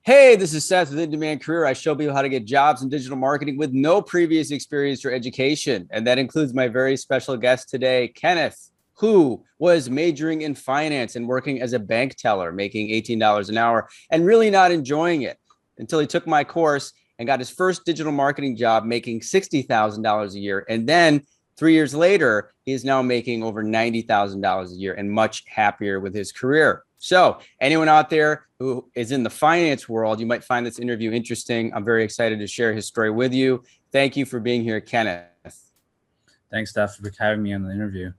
Hey, this is Seth with In Demand Career. I show people how to get jobs in digital marketing with no previous experience or education. And that includes my very special guest today, Kenneth, who was majoring in finance and working as a bank teller, making $18 an hour and really not enjoying it until he took my course and got his first digital marketing job, making $60,000 a year. And then 3 years later, he is now making over $90,000 a year and much happier with his career. So anyone out there who is in the finance world, you might find this interview interesting. I'm very excited to share his story with you. Thank you for being here, Kenneth. Thanks, Steph, for having me on the interview.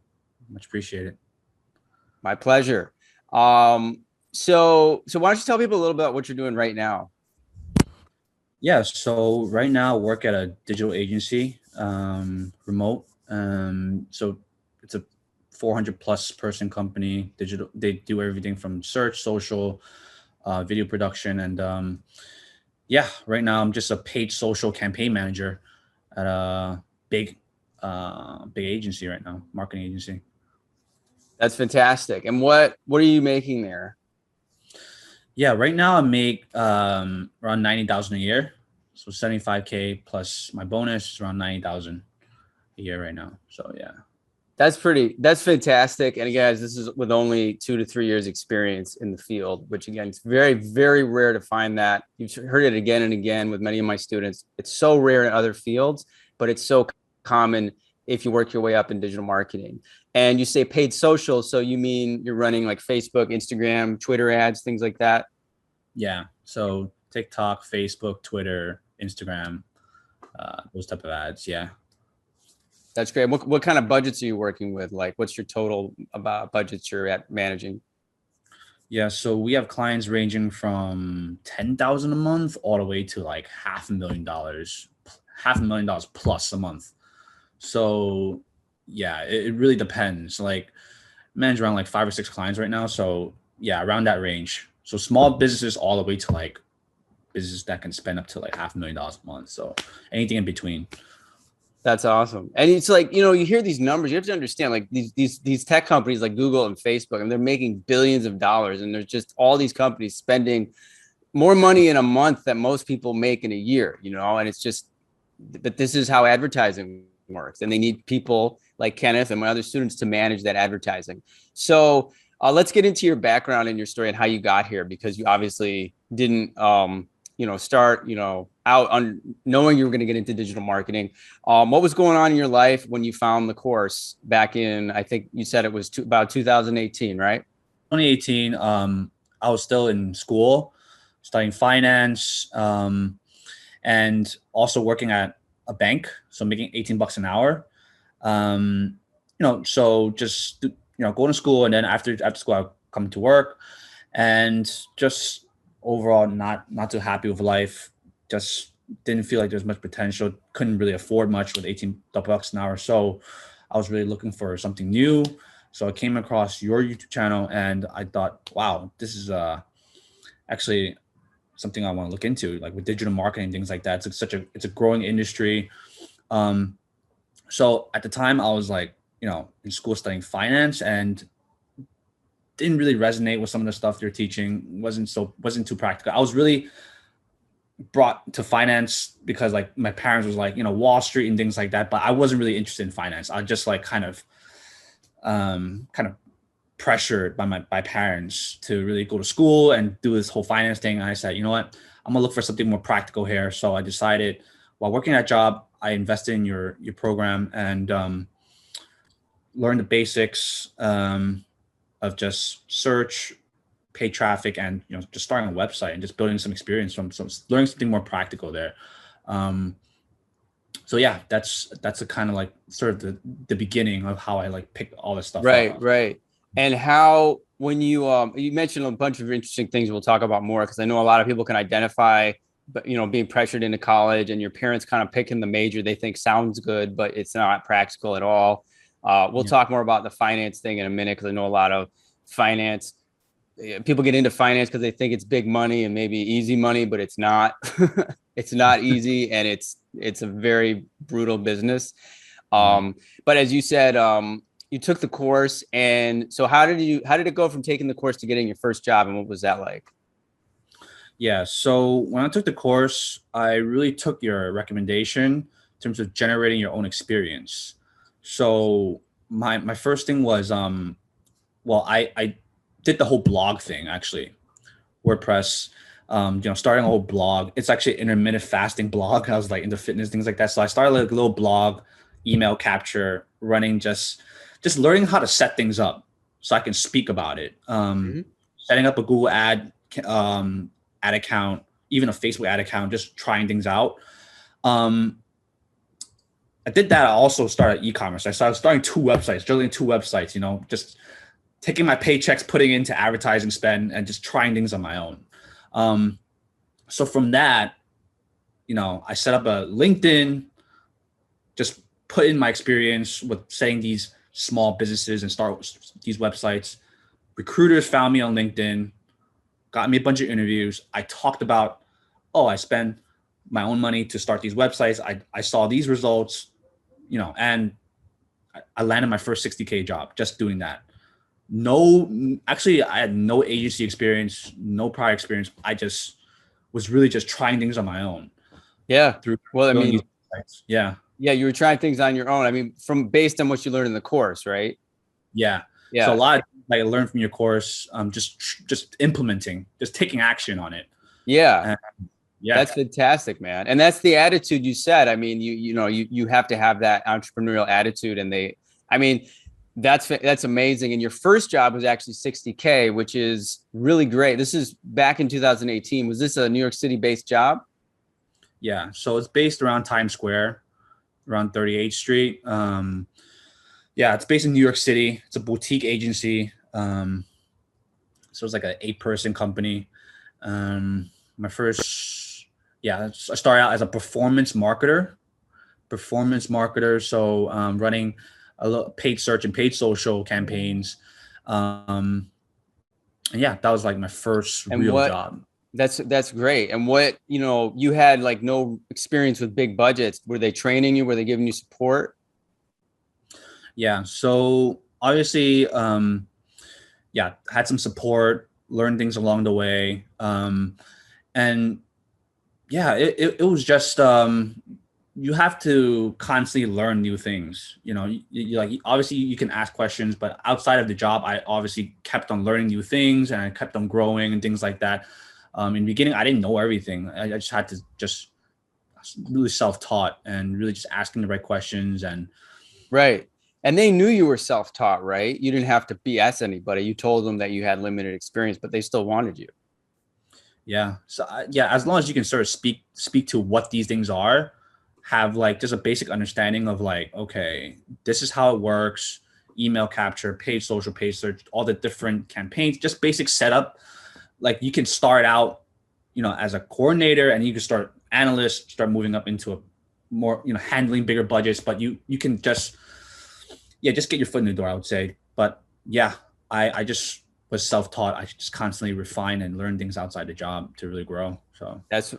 Much appreciated. My pleasure. So why don't you tell people a little bit about what you're doing right now? Yeah, so right now I work at a digital agency, remote. So it's a 400 plus person company. Digital. They do everything from search, social, video production, and yeah. Right now I'm just a paid social campaign manager at a big agency right now, marketing agency. That's fantastic. And what are you making there? Yeah, right now I make around 90,000 a year, so 75K plus my bonus is around 90,000 a year right now. So yeah. That's fantastic. And again, guys, this is with only 2 to 3 years experience in the field, which again, it's very, very rare to find that. You've heard it again and again with many of my students. It's so rare in other fields, but it's so common if you work your way up in digital marketing. And you say paid social, so you mean you're running like Facebook, Instagram, Twitter ads, things like that? Yeah. So TikTok, Facebook, Twitter, Instagram, those type of ads. Yeah. That's great. What kind of budgets are you working with? Like, what's your total about budgets you're at managing? Yeah. So we have clients ranging from 10,000 a month all the way to like $500,000, $500,000 plus a month. So yeah, it really depends. Like manage around like 5 or 6 clients right now. So yeah, around that range. So small businesses all the way to like businesses that can spend up to like $500,000 a month. So anything in between. That's awesome. And it's like, you hear these numbers, you have to understand like these tech companies like Google and Facebook, and they're making billions of dollars. And there's just all these companies spending more money in a month than most people make in a year, and it's just, but this is how advertising works. And they need people like Kenneth and my other students to manage that advertising. So let's get into your background and your story and how you got here, because you obviously didn't, start, out on knowing you were going to get into digital marketing. What was going on in your life when you found the course back in, I think you said it was about 2018, right? 2018, I was still in school, studying finance, and also working at a bank. So making 18 bucks an hour. So just, going to school, and then after school, I come to work, and just overall not too happy with life. Just didn't feel like there's much potential. Couldn't really afford much with 18 bucks an hour. So I was really looking for something new. So I came across your YouTube channel, and I thought, wow, this is actually something I want to look into, like with digital marketing, things like that. It's a growing industry. So at the time I was like, in school studying finance, and didn't really resonate with some of the stuff they're teaching. Wasn't too practical. I was really brought to finance because like my parents was like, Wall Street and things like that, but I wasn't really interested in finance. I just like kind of pressured by my parents to really go to school and do this whole finance thing. And I said, you know what, I'm gonna look for something more practical here. So I decided, while working that job, I invested in your program and learned the basics of just search, paid traffic, and just starting a website and just building some experience from learning something more practical there. So yeah, that's a kind of like sort of the beginning of how I like picked all this stuff Right, up. right. And how, when you mentioned a bunch of interesting things we'll talk about more, because I know a lot of people can identify, but being pressured into college and your parents kind of picking the major they think sounds good, but it's not practical at all. We'll Yeah. talk more about the finance thing in a minute, because I know a lot of finance people get into finance because they think it's big money and maybe easy money, but it's not. It's not easy, and it's a very brutal business. Yeah. But as you said, you took the course, and so how did it go from taking the course to getting your first job, and what was that like? Yeah. So when I took the course, I really took your recommendation in terms of generating your own experience. So my first thing was well, I did the whole blog thing actually. WordPress, starting a whole blog. It's actually an intermittent fasting blog. I was like into fitness, things like that. So I started like a little blog, email capture, running just learning how to set things up so I can speak about it. Mhm. Setting up a Google ad account, even a Facebook ad account, just trying things out. Um, I did that. I also started e-commerce. I started starting two websites, juggling two websites, just taking my paychecks, putting into advertising spend and just trying things on my own. Um, so from that, I set up a LinkedIn, just put in my experience with setting these small businesses and start these websites. Recruiters found me on LinkedIn, got me a bunch of interviews. I talked about, oh, I spend my own money to start these websites. I saw these results, and I landed my first 60K job just doing that. Actually, I had no agency experience, no prior experience. I just was really just trying things on my own Yeah. through Well, I building mean, these websites. Yeah. yeah, you were trying things on your own. I mean, from based on what you learned in the course, right? Yeah. So a Yeah. lot of things I learned from your course, just implementing, just taking action on it. Yeah. And yeah. That's fantastic, man. And that's the attitude you said. I mean, you have to have that entrepreneurial attitude and I mean, that's amazing. And your first job was actually 60K, which is really great. This is back in 2018. Was this a New York City based job? Yeah. So it's based around Times Square, around 38th Street. Yeah, it's based in New York City. It's a boutique agency. So it's like an 8-person company. My first, yeah, I started out as a performance marketer. So running paid search and paid social campaigns. And yeah, that was like my first And real what job. that's great. And what, you had like no experience with big budgets. Were they training you? Were they giving you support? Yeah. So obviously, yeah, had some support, learned things along the way. And yeah, it was just you have to constantly learn new things. Like obviously you can ask questions, but outside of the job, I obviously kept on learning new things and I kept on growing and things like that. In the beginning, I didn't know everything. I just had to just really self-taught and really just asking the right questions. And Right. And they knew you were self-taught, right? You didn't have to BS anybody. You told them that you had limited experience, but they still wanted you. yeah, so yeah, as long as you can sort of speak to what these things are, have like just a basic understanding of like, okay, this is how it works. Email capture, paid social, paid search, all the different campaigns, just basic setup. Like you can start out, as a coordinator, and you can start analyst, start moving up into a more, handling bigger budgets. But you can just, yeah, just get your foot in the door, I would say. But yeah, I just was self-taught. I just constantly refine and learn things outside the job to really grow. So That's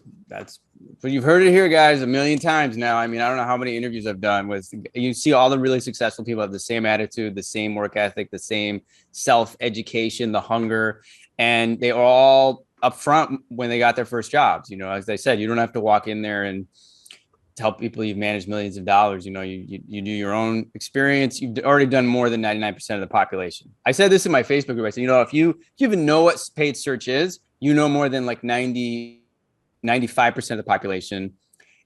but you've heard it here, guys, a million times now. I mean, I don't know how many interviews I've done with you see all the really successful people have the same attitude, the same work ethic, the same self-education, the hunger, and they are all upfront when they got their first jobs. As I said, you don't have to walk in there and tell people you've managed millions of dollars. You do your own experience. You've already done more than 99% of the population. I said this in my Facebook group. I said, if you even know what paid search is, more than like 95% of the population.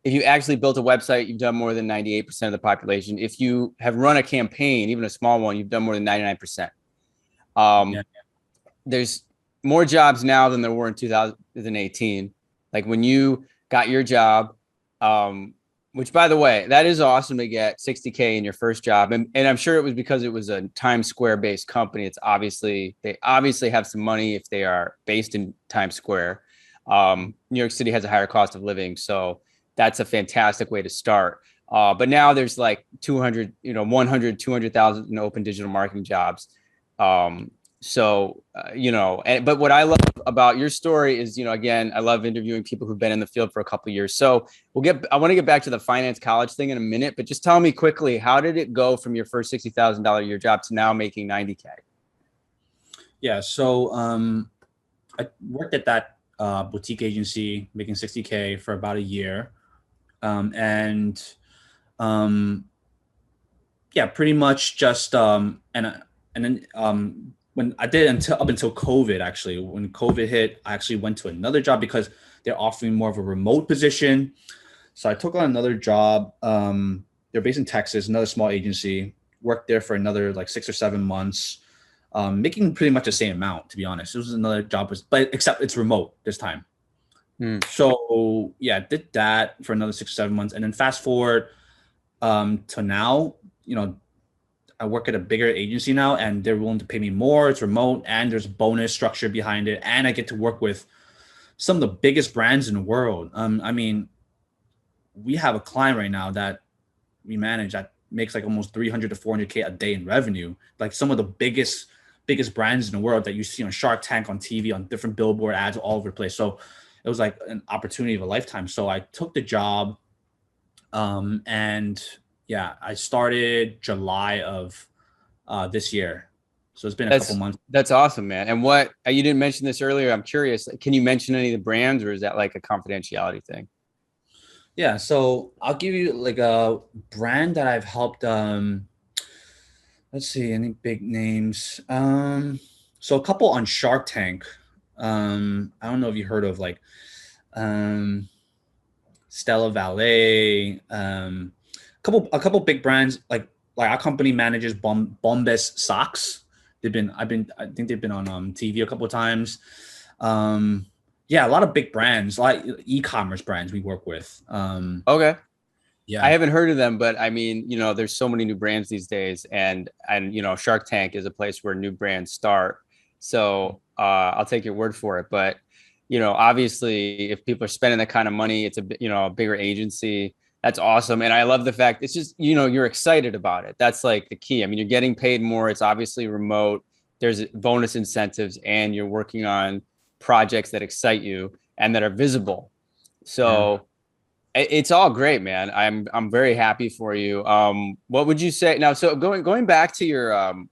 If you actually built a website, you've done more than 98% of the population. If you have run a campaign, even a small one, you've done more than 99%. yeah, There's more jobs now than there were in 2018. Like when you got your job, which by the way, that is awesome to get 60K in your first job. And I'm sure it was because it was a Times Square based company. They obviously have some money if they are based in Times Square. New York City has a higher cost of living. So that's a fantastic way to start. But now there's like 200, 100, 200,000 open digital marketing jobs. But what I love about your story is, again, I love interviewing people who've been in the field for a couple of years. So I want to get back to the finance college thing in a minute, but just tell me quickly, how did it go from your first $60,000 a year job to now making 90K? yeah. So I worked at that boutique agency, making 60K for about a year. And yeah, pretty much just and then when I did until up until COVID, actually, when COVID hit, I actually went to another job because they're offering more of a remote position. So I took on another job. They're based in Texas, another small agency. Worked there for another like 6 or 7 months, making pretty much the same amount. To be honest, it was another job, but except it's remote this time. So yeah, did that for another 6 or 7 months, and then fast forward to now. I work at a bigger agency now, and they're willing to pay me more. It's remote, and there's bonus structure behind it, and I get to work with some of the biggest brands in the world. I mean, we have a client right now that we manage that makes like almost 300 to 400K a day in revenue. Like some of the biggest brands in the world that you see on Shark Tank, on TV, on different billboard ads all over the place. So it was like an opportunity of a lifetime. So I took the job, and yeah, I started July of this year. So it's been a couple months. That's awesome, man. And what you didn't mention this earlier. I'm curious. Can you mention any of the brands, or is that like a confidentiality thing? Yeah, so I'll give you like a brand that I've helped. Let's see, any big names. So a couple on Shark Tank. I don't know if you heard of like Stella Valet. A couple big brands like our company manages Bombas socks. I think they've been on TV a couple of times. Yeah, a lot of big brands, like e-commerce brands we work with. Okay. Yeah. I haven't heard of them, but I mean, there's so many new brands these days, and Shark Tank is a place where new brands start. So I'll take your word for it. But obviously, if people are spending that kind of money, it's a bigger agency. That's awesome, and I love the fact it's just you're excited about it. That's like the key. I mean, you're getting paid more. It's obviously remote. There's bonus incentives, and you're working on projects that excite you and that are visible. So it's all great, man. I'm very happy for you. What would you say now? So going back to your I'll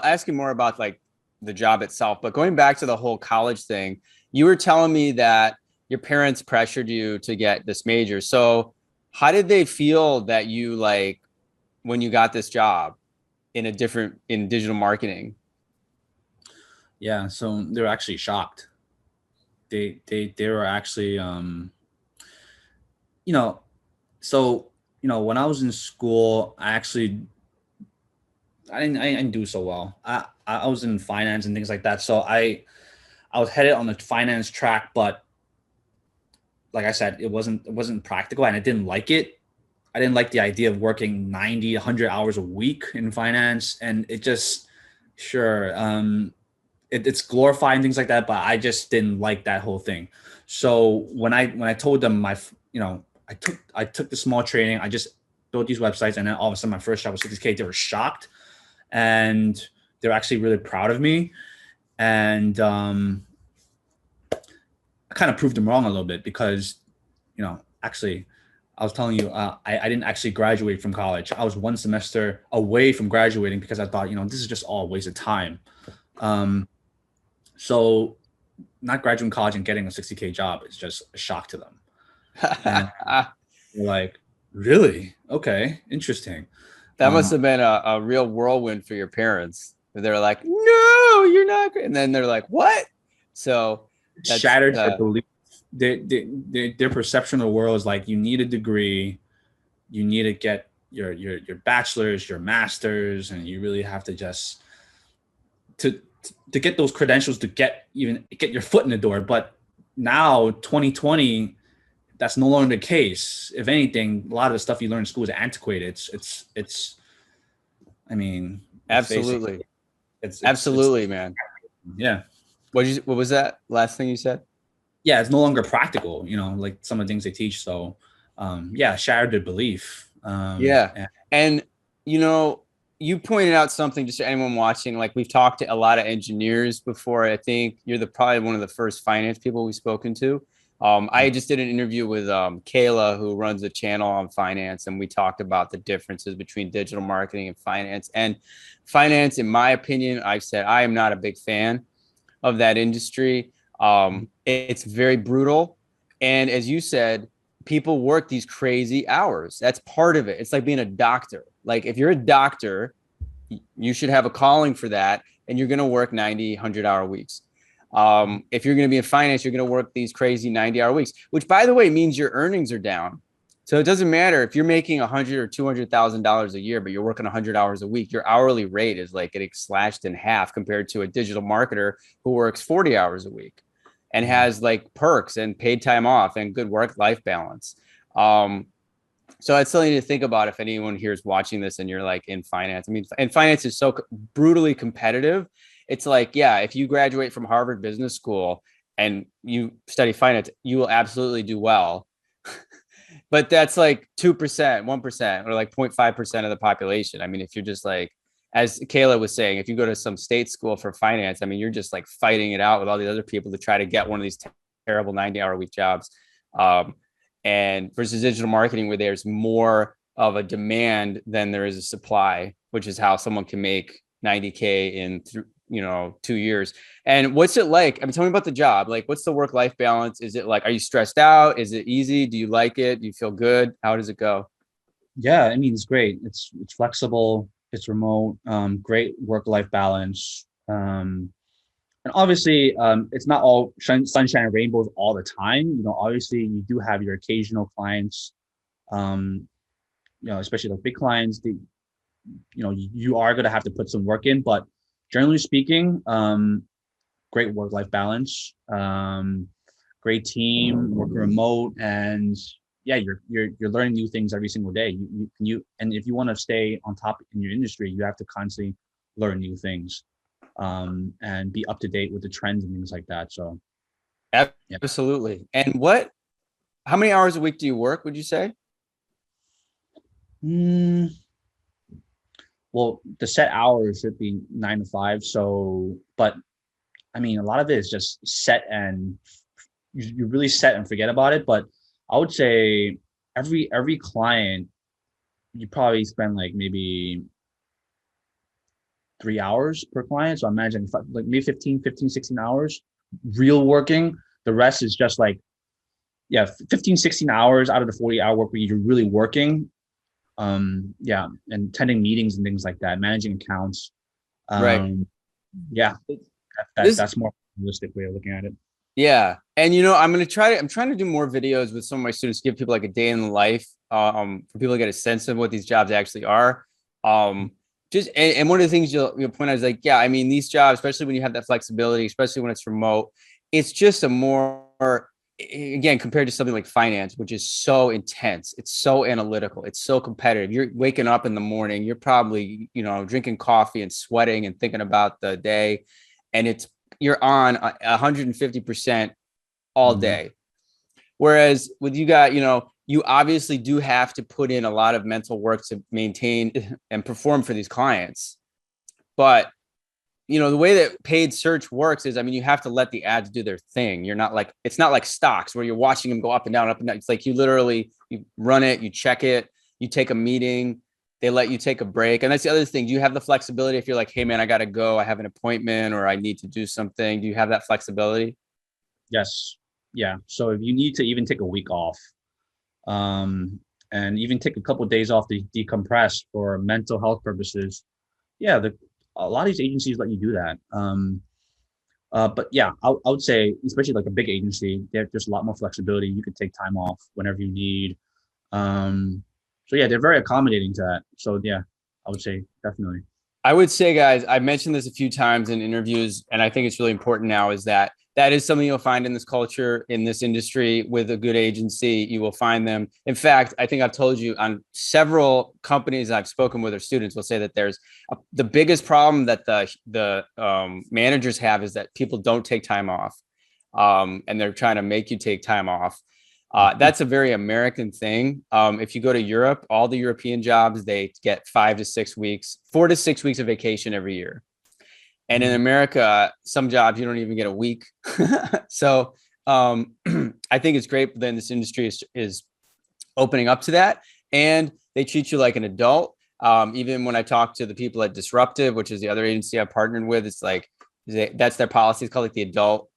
ask you more about like the job itself, but going back to the whole college thing, you were telling me that your parents pressured you to get this major. So how did they feel that you like when you got this job in digital marketing? Yeah, so they were actually shocked. They were actually when I was in school, I didn't do so well. I was in finance and things like that. So I was headed on the finance track, but like I said, it wasn't practical, and I didn't like it. I didn't like the idea of working 90, 100 hours a week in finance, and it just it's glorifying things like that, but I just didn't like that whole thing. So when I told them I took the small training, I just built these websites, and then all of a sudden my first job was 60K. They were shocked, and they're actually really proud of me. And I kind of proved them wrong a little bit because, actually, I was telling you, I didn't actually graduate from college. I was one semester away from graduating because I thought, this is just all a waste of time. So not graduating college and getting a 60K job is just a shock to them. And they're like, really? Okay, interesting. That must have been a real whirlwind for your parents. They're like, no, you're not. And then they're like, what? So shattered their belief. Their perception of the world is like, you need a degree, you need to get your bachelor's, your master's, and you really have to just to get those credentials to get your foot in the door. But now 2020, that's no longer the case. If anything, a lot of the stuff you learn in school is antiquated. It's I mean, absolutely. It's man. Yeah. What was that last thing you said? Yeah, it's no longer practical, like some of the things they teach. So shattered their belief. And you pointed out something just to anyone watching, like we've talked to a lot of engineers before. I think you're probably one of the first finance people we've spoken to. I just did an interview with Kayla, who runs a channel on finance, and we talked about the differences between digital marketing and finance. And finance, in my opinion, I've said I am not a big fan of that industry. It's very brutal. And as you said, people work these crazy hours. That's part of it. It's like being a doctor. Like if you're a doctor, you should have a calling for that, and you're going to work 90, 100-hour weeks. If you're going to be in finance, you're going to work these crazy 90-hour weeks, which, by the way, means your earnings are down. So it doesn't matter if you're making $100,000 or $200,000 a year, but you're working 100 hours a week. Your hourly rate is like getting slashed in half compared to a digital marketer who works 40 hours a week and has like perks and paid time off and good work-life balance. So it's something to think about if anyone here is watching this and you're like in finance. I mean, and finance is so brutally competitive. It's like, yeah, if you graduate from Harvard Business School and you study finance, you will absolutely do well. But that's like 2%, 1%, or like 0.5% of the population. I mean, if you're just like, as Kayla was saying, if you go to some state school for finance, I mean, you're just like fighting it out with all the other people to try to get one of these terrible 90-hour week jobs. And versus digital marketing, where there's more of a demand than there is a supply, which is how someone can make 90K in 2 years. And what's it like? I mean, tell me about the job. Like, what's the work-life balance? Is it like, are you stressed out? Is it easy? Do you like it? Do you feel good? How does it go? Yeah, I mean, it's great. It's flexible. It's remote. Great work-life balance. And obviously, it's not all sunshine and rainbows all the time. Obviously, you do have your occasional clients. Especially like big clients. You are going to have to put some work in, but generally speaking, great work-life balance, great team, working remote, and yeah, you're learning new things every single day. And if you want to stay on top in your industry, you have to constantly learn new things, and be up to date with the trends and things like that. So, yeah. Absolutely. And how many hours a week do you work, would you say? Well, the set hours should be 9 to 5. So, but I mean, a lot of it is just set, and you really set and forget about it. But I would say every client, you probably spend like maybe 3 hours per client. So I imagine like maybe 16 hours real working. The rest is just like, yeah, 15, 16 hours out of the 40-hour work week, you're really working. Yeah, and attending meetings and things like that, managing accounts. Right. Yeah, that's more realistic way of looking at it. Yeah. And I'm trying to do more videos with some of my students, give people like a day in the life, for people to get a sense of what these jobs actually are. And one of the things you'll point out is like, yeah, I mean, these jobs, especially when you have that flexibility, especially when it's remote, it's just a more, again, compared to something like finance, which is so intense, it's so analytical, it's so competitive. You're waking up in the morning, you're probably, drinking coffee and sweating and thinking about the day, and you're on 150% all day. Whereas with you guys, you obviously do have to put in a lot of mental work to maintain and perform for these clients. But the way that paid search works is, I mean, you have to let the ads do their thing. It's not like stocks where you're watching them go up and down, up and down. It's like you run it, you check it, you take a meeting, they let you take a break. And that's the other thing. Do you have the flexibility if you're like, hey man, I got to go, I have an appointment, or I need to do something? Do you have that flexibility? Yes. Yeah. So if you need to even take a week off, and even take a couple of days off to decompress for mental health purposes, yeah, a lot of these agencies let you do that. But yeah, I would say, especially like a big agency, there's a lot more flexibility. You could take time off whenever you need. So yeah, they're very accommodating to that. So yeah, I would say definitely. I would say, guys, I mentioned this a few times in interviews, and I think it's really important now, is that is something you'll find in this culture, in this industry. With a good agency, you will find them. In fact, I think I've told you on several companies I've spoken with, or students will say that the biggest problem that the managers have is that people don't take time off, and they're trying to make you take time off. That's a very American thing. If you go to Europe, all the European jobs, they get 4 to 6 weeks of vacation every year. And in America, some jobs, you don't even get a week. So I think it's great that this industry is opening up to that. And they treat you like an adult. Even when I talk to the people at Disruptive, which is the other agency I partnered with, it's like, that's their policy. It's called like the adult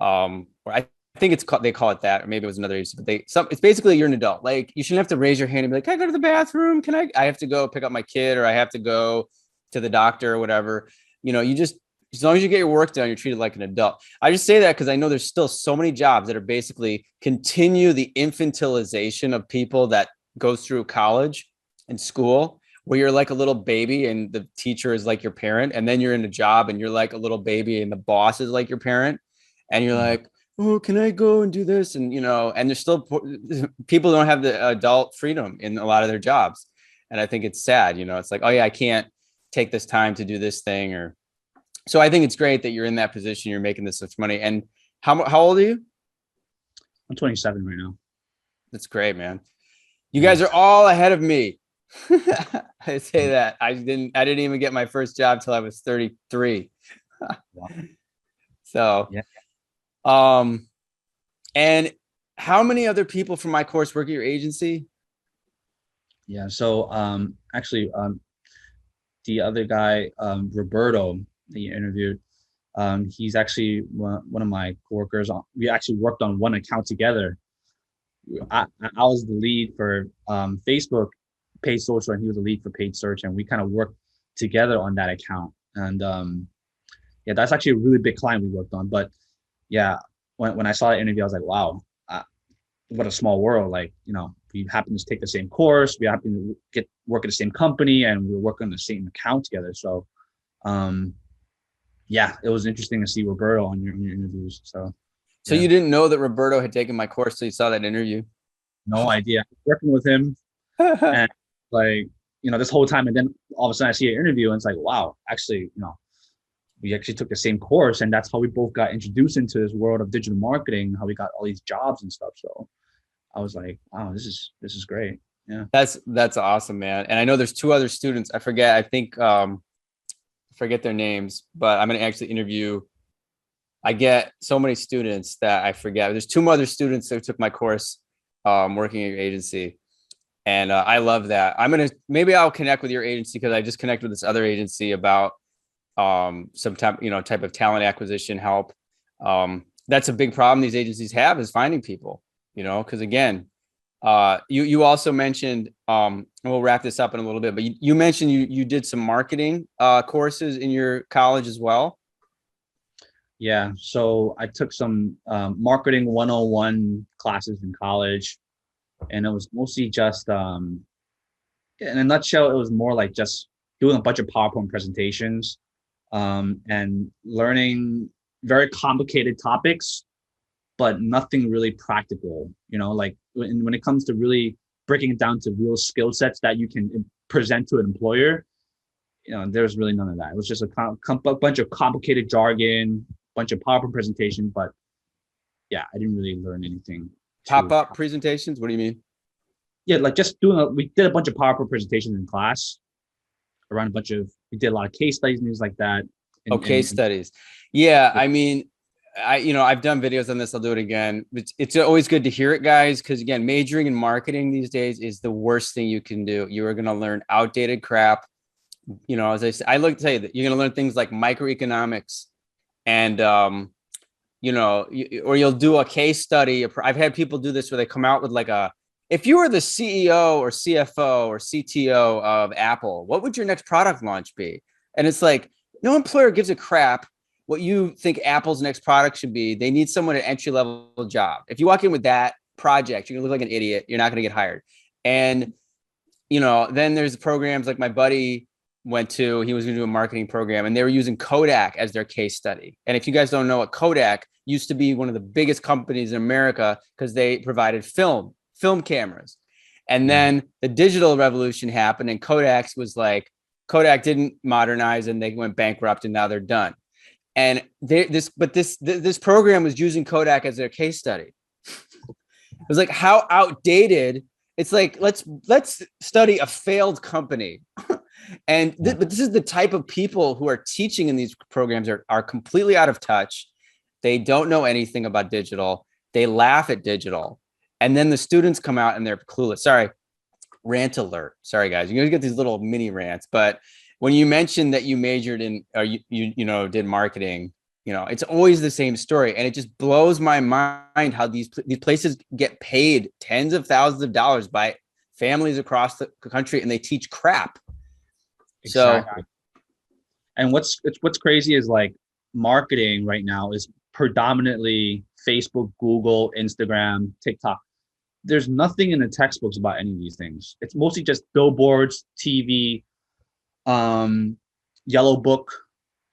or I think it's called, they call it that, or maybe it was another agency, but it's basically you're an adult. Like you shouldn't have to raise your hand and be like, can I go to the bathroom? I have to go pick up my kid, or I have to go to the doctor or whatever. You just, as long as you get your work done, you're treated like an adult. I just say that because I know there's still so many jobs that are basically continue the infantilization of people that goes through college and school, where you're like a little baby and the teacher is like your parent, and then you're in a job and you're like a little baby and the boss is like your parent, and you're like, oh, can I go and do this? And and there's still people don't have the adult freedom in a lot of their jobs, and I think it's sad. It's like, oh yeah, I can't take this time to do this thing, or so. I think it's great that you're in that position, you're making this much money. And how old are you? I'm 27 right now. That's great, man. You guys are all ahead of me. I say that I didn't even get my first job till I was 33. So yeah. And how many other people from my course work at your agency? Yeah. So actually the other guy, Roberto, that you interviewed, he's actually one of my coworkers. We actually worked on one account together. I was the lead for Facebook paid social, and he was the lead for paid search, and we kind of worked together on that account. And yeah, that's actually a really big client we worked on. But yeah, when I saw that interview, I was like, wow, what a small world. Like, we happen to take the same course, we happen to work at the same company, and we work on the same account together. So yeah, it was interesting to see Roberto on your interviews. So yeah. You didn't know that Roberto had taken my course till you saw that interview? No idea. Working with him and like, this whole time, and then all of a sudden I see an interview and it's like, wow, actually, we actually took the same course, and that's how we both got introduced into this world of digital marketing, how we got all these jobs and stuff. So I was like, wow, this is great. Yeah. That's awesome, man. And I know there's two other students. I think I forget their names, but I'm going to actually interview. I get so many students that I forget. There's two other students that took my course working at your agency. And I love that. Maybe I'll connect with your agency, because I just connected with this other agency about some type of talent acquisition help. That's a big problem these agencies have, is finding people, because again, you also mentioned, and we'll wrap this up in a little bit, but you mentioned you did some marketing courses in your college as well. Yeah. So I took some marketing 101 classes in college, and it was mostly just, in a nutshell, it was more like just doing a bunch of PowerPoint presentations and learning very complicated topics, but nothing really practical. Like when it comes to really breaking it down to real skill sets that you can present to an employer, there's really none of that. It was just a bunch of complicated jargon, bunch of PowerPoint presentation, but yeah, I didn't really learn anything. Pop-up presentations? What do you mean? Yeah, like just we did a bunch of PowerPoint presentations in class around we did a lot of case studies and things like that. Case studies. Yeah. I mean, I've done videos on this. I'll do it again. It's always good to hear it, guys, because again, majoring in marketing these days is the worst thing you can do. You are going to learn outdated crap. As I said, I like to tell you that you're going to learn things like microeconomics, and or you'll do a case study. I've had people do this where they come out with like if you were the CEO or CFO or CTO of Apple, what would your next product launch be? And it's like, no employer gives a crap what you think Apple's next product should be. They need someone at entry-level job. If you walk in with that project, you're gonna look like an idiot. You're not gonna get hired. And then there's programs like my buddy went to. He was gonna do a marketing program, and they were using Kodak as their case study. And if you guys don't know, what Kodak used to be one of the biggest companies in America, because they provided film cameras. And then the digital revolution happened, and Kodak didn't modernize, and they went bankrupt, and now they're done. And this program was using Kodak as their case study. It was like, how outdated. It's like, let's study a failed company. And but this is the type of people who are teaching in these programs are completely out of touch. They don't know anything about digital. They laugh at digital. And then the students come out and they're clueless. Sorry, rant alert. Sorry, guys. You're going to get these little mini rants. But when you mentioned that you majored in, or you did marketing, You know, it's always the same story. And it just blows my mind how these places get paid tens of thousands of dollars by families across the country, and they teach crap. Exactly. And what's crazy is like marketing right now is predominantly Facebook, Google, Instagram, TikTok. There's nothing in the textbooks about any of these things. It's mostly just billboards, TV, yellow book.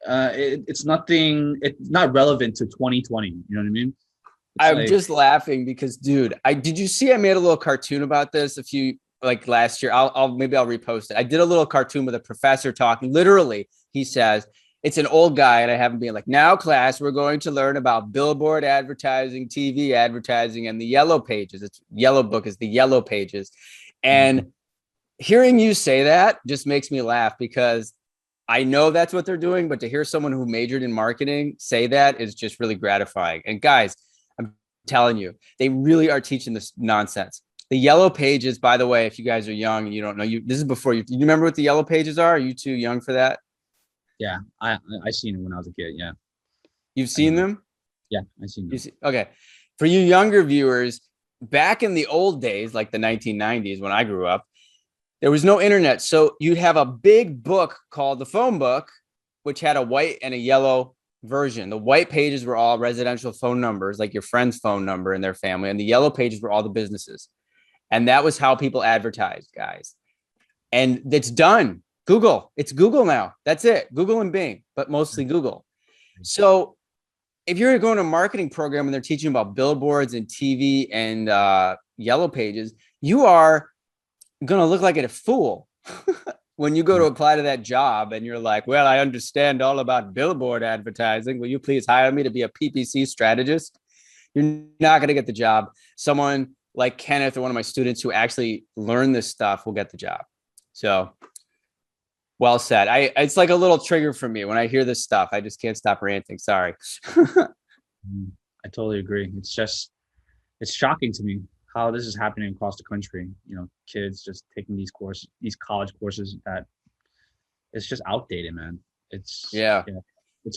It's nothing. It's not relevant to 2020. You know what I mean? I'm just laughing because, dude, did you see I made a little cartoon about this a few like last year? Maybe I'll repost it. I did a little cartoon with a professor talking. Literally, he says it's an old guy, and I have him being like, "Now, class, we're going to learn about billboard advertising, TV advertising, and the yellow pages." It's yellow book is the yellow pages, and hearing you say that just makes me laugh because I know that's what they're doing, but to hear someone who majored in marketing say that is just really gratifying. And guys, I'm telling you, they really are teaching this nonsense. The yellow pages, by the way, if you guys are young and you don't know, this is before you remember what the yellow pages are? Are you too young for that? Yeah, I seen it when I was a kid. Yeah. You've seen them? Yeah, I seen them. Okay. For you younger viewers, back in the old days, like the 1990s when I grew up, there was no internet. So you'd have a big book called the phone book, which had a white and a yellow version. The white pages were all residential phone numbers, like your friend's phone number and their family. And the yellow pages were all the businesses. And that was how people advertised, guys. And it's done. Google. It's Google now. That's it. Google and Bing, but mostly Google. So if you're going to a marketing program and they're teaching about billboards and TV and yellow pages, you are going to look like a fool when you go to apply to that job and you're like, well, I understand all about billboard advertising. Will you please hire me to be a PPC strategist? You're not going to get the job. Someone like Kenneth or one of my students who actually learn this stuff will get the job. So well said. It's like a little trigger for me when I hear this stuff. I just can't stop ranting. Sorry. I totally agree. It's shocking to me how this is happening across the country. You know, kids just taking these college courses that it's just outdated, man. It's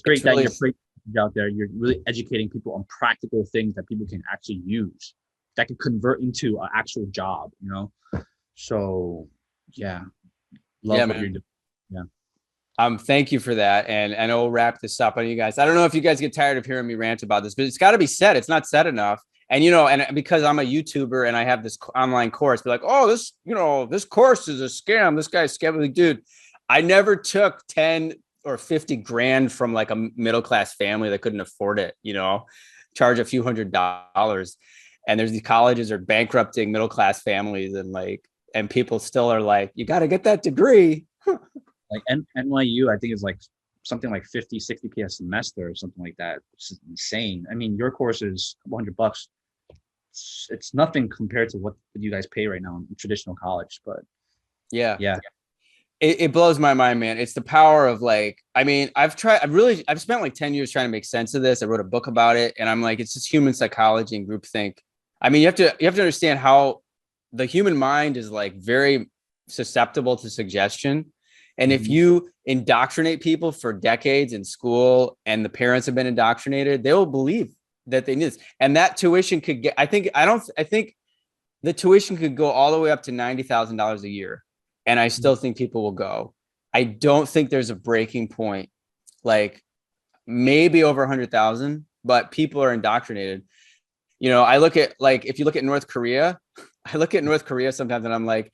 great that you're out there. You're really educating people on practical things that people can actually use that can convert into an actual job, you know? So love what you're doing. Yeah. Thank you for that. And I know we'll wrap this up on you guys. I don't know if you guys get tired of hearing me rant about this, but it's got to be said. It's not said enough. And, and because I'm a YouTuber and I have this online course, be like, oh, this course is a scam. This guy's scamming. Like, dude, I never took 10 or 50 grand from like a middle-class family that couldn't afford it, charge a few $100s. And there's these colleges are bankrupting middle-class families and people still are like, you got to get that degree. Like NYU, I think is like something like 50, 60K a semester or something like that, which is insane. I mean, your course is $100. It's nothing compared to what you guys pay right now in traditional college, but yeah. It blows my mind, man. It's the power of I've spent like 10 years trying to make sense of this. I wrote a book about it and I'm like, it's just human psychology and groupthink. I mean, you have to understand how the human mind is like very susceptible to suggestion. And if you indoctrinate people for decades in school and the parents have been indoctrinated, they will believe that they need this. And that tuition could get, I think the tuition could go all the way up to $90,000 a year. And I still think people will go. I don't think there's a breaking point, like maybe over 100,000, but people are indoctrinated. I look at if you look at North Korea, sometimes and I'm like,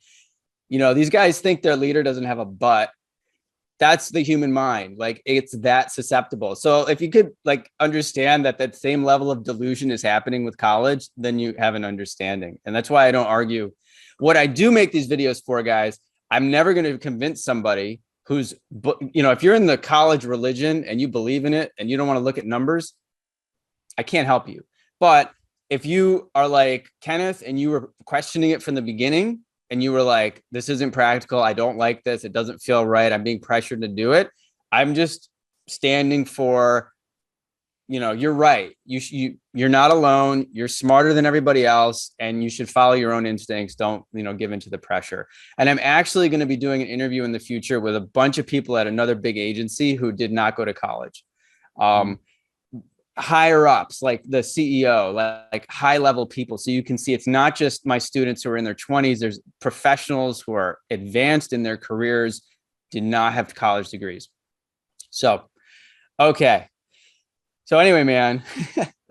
these guys think their leader doesn't have a butt. That's the human mind. Like it's that susceptible. So if you could understand that same level of delusion is happening with college, then you have an understanding. And that's why I don't argue. What I do make these videos for, guys, I'm never going to convince somebody who's, if you're in the college religion and you believe in it and you don't want to look at numbers, I can't help you. But if you are like Kenneth and you were questioning it from the beginning, and you were like, this isn't practical. I don't like this. It doesn't feel right. I'm being pressured to do it. I'm just standing for, you're right. You're not alone. You're smarter than everybody else. And you should follow your own instincts. Don't, give into the pressure. And I'm actually going to be doing an interview in the future with a bunch of people at another big agency who did not go to college. higher ups, like the CEO, like high level people. So you can see it's not just my students who are in their 20s. There's professionals who are advanced in their careers, did not have college degrees. So, okay. So anyway, man,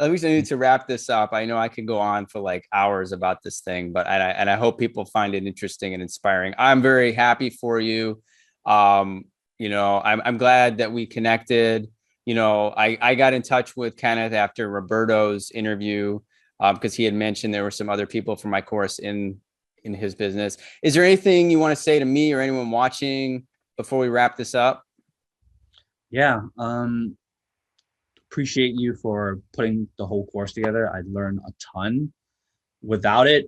at least I need to wrap this up. I know I could go on for like hours about this thing, but I hope people find it interesting and inspiring. I'm very happy for you. You know, I'm glad that we connected. You know, I got in touch with Kenneth after Roberto's interview because he had mentioned there were some other people from my course in his business. Is there anything you want to say to me or anyone watching before we wrap this up? Yeah. Appreciate you for putting the whole course together. I learned a ton. Without it,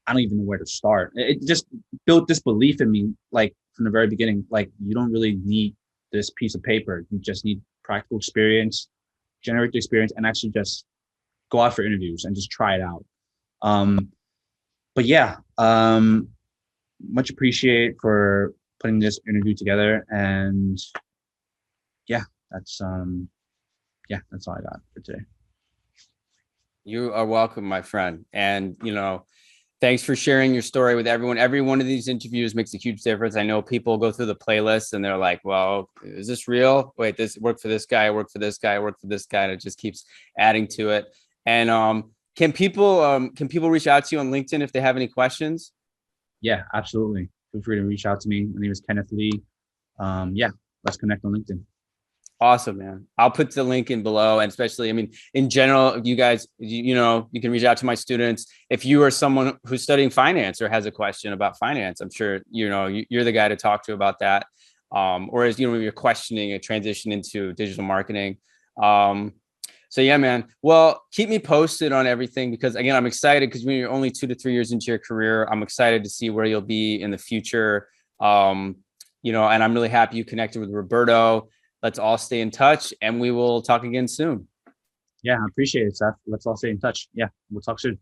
I don't even know where to start. It just built this belief in me, like from the very beginning, like you don't really need this piece of paper. You just need practical experience, generate the experience, and actually just go out for interviews and just try it out. But yeah, much appreciate for putting this interview together. And yeah, that's that's all I got for today. You are welcome, my friend. And, you know, thanks for sharing your story with everyone. Every one of these interviews makes a huge difference. I know people go through the playlist and they're like, well, is this real? Wait, this worked for this guy, I worked for this guy, I worked for this guy. And it just keeps adding to it. And can people reach out to you on LinkedIn if they have any questions? Yeah, absolutely. Feel free to reach out to me. My name is Kenneth Lee. Yeah, let's connect on LinkedIn. Awesome, man. I'll put the link in below. And especially, I mean, in general, you guys, you know, you can reach out to my students. If you are someone who's studying finance or has a question about finance, I'm sure, you know, you're the guy to talk to about that. Or as, you know, you're questioning a transition into digital marketing. So yeah, man. Well, keep me posted on everything because again, I'm excited because when you're only 2 to 3 years into your career, I'm excited to see where you'll be in the future. You know, and I'm really happy you connected with Roberto. Let's all stay in touch and we will talk again soon. Yeah, I appreciate it, Seth. Let's all stay in touch. Yeah, we'll talk soon.